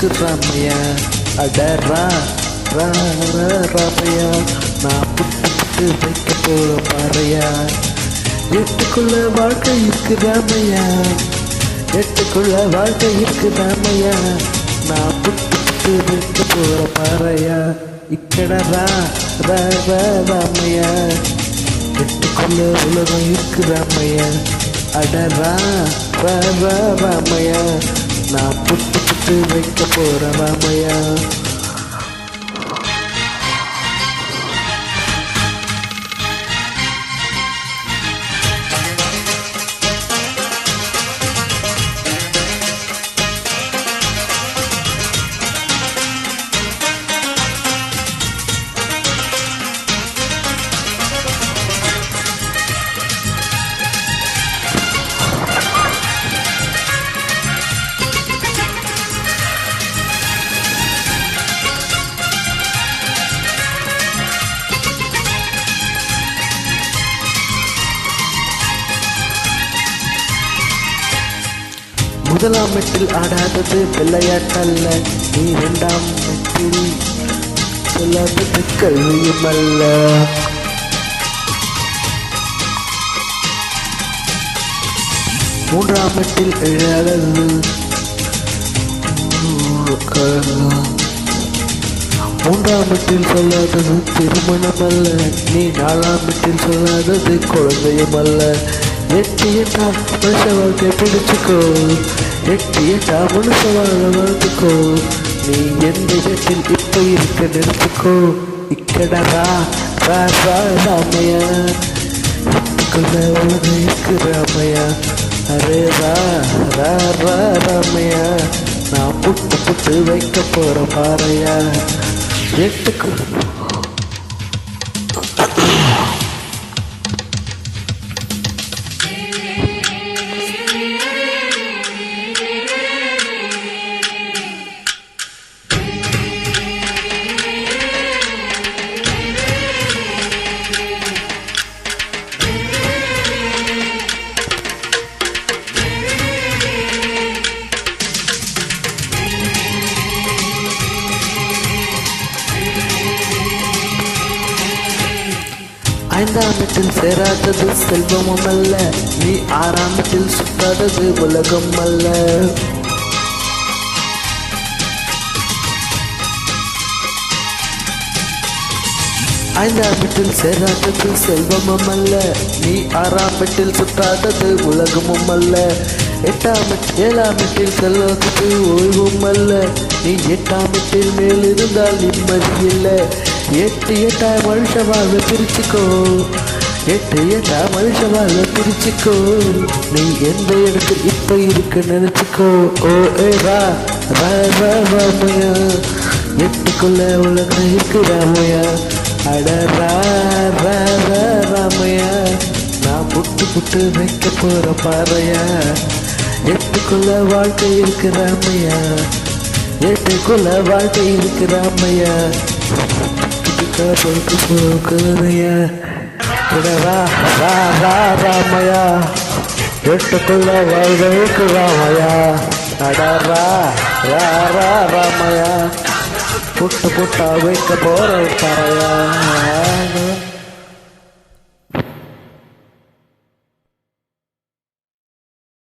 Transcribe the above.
இருக்கு ராமையா. அடரா ராமையா, நான் புட்டு புட்டு வைக்க போற பாறையா. எட்டுக்குள்ள வாழ்க்கை இருக்கு ராமையா, எட்டுக்குள்ள வாழ்க்கை இருக்கு ராமையா, நான் புட்டு புட்டு வைக்க போற பாறையா. இக்கடரா ராமையா, எட்டுக்குள்ள உலகம் இருக்கு ராமையா. அடரா ராமையா, நான் புட்டு புட்டு வைக்க போற ராமையா. முதலாம் மெட்டில் ஆடாதது விளையாட்டல்ல, நீ இரண்டாம் மெட்டில் சொல்லாதது கல்வியும் அல்ல. மூன்றாம் மெட்டில் எழாதது மூன்றாம் மெட்டில் சொல்லாதது திருமணம் அல்ல, நீ நாலாம் மெட்டில் சொல்லாதது குழந்தையும் அல்ல. எட்டு எட்டா மனுஷ வாழ்க்கை பிடிச்சுக்கோ, எட்டு எட்டா மனுஷ வாழ்த்துக்கோ, நீ எந்த இடத்தில் இப்ப இருக்க நினைச்சுக்கோ. இக்கடரா ராமையா, எட்டுக்குள்ள உலகம் இருக்கு ராமையா. அரே ராமையா, நான் புட்டு புட்டு வைக்க போற பாறையா. எட்டுக்கு ஐந்தாம் வீட்டில் சேராதது செல்வமும் அல்ல, நீ ஆறாம் வீட்டில் சுத்தாதது உலகம் அல்ல. ஐந்தாம் வீட்டில் சேராதது செல்வமும் அல்ல, நீ ஆறாம் வீட்டில் சுத்தாதது உலகமும் அல்ல. ஏழாம் வீட்டில் செல்வதற்கு ஓய்வும் அல்ல, நீ எட்டாம் வீட்டில் மேல் இருந்தால் நிம்மதி இல்லை. எட்டு எட்டா மனுஷ வாழ்வை பிரிச்சுக்கோ, எட்டு எட்டா மனுஷ வாழ்வை பிரிச்சுக்கோ, நீ எந்த இடத்தில் இப்ப இருக்க நினைச்சுக்கோ. ஓ ஏ ராமையா, எட்டுக்குள்ள உலகம் இருக்கு ராமையா. அடரா ராமையா, நான் புட்டு புட்டு வைக்க போற பாறையா. எட்டுக்குள்ள வாழ்க்கை இருக்கு ராமையா, எட்டுக்குள்ள வாழ்க்கை இருக்கு ராமையா. போக்குறையா ராமையா, எட்டுக்குள்ள வாழ்க்கை இருக்கு ராமையா. அடரா ராமையா, புட்டு புட்டா வைக்க போற பாறையா.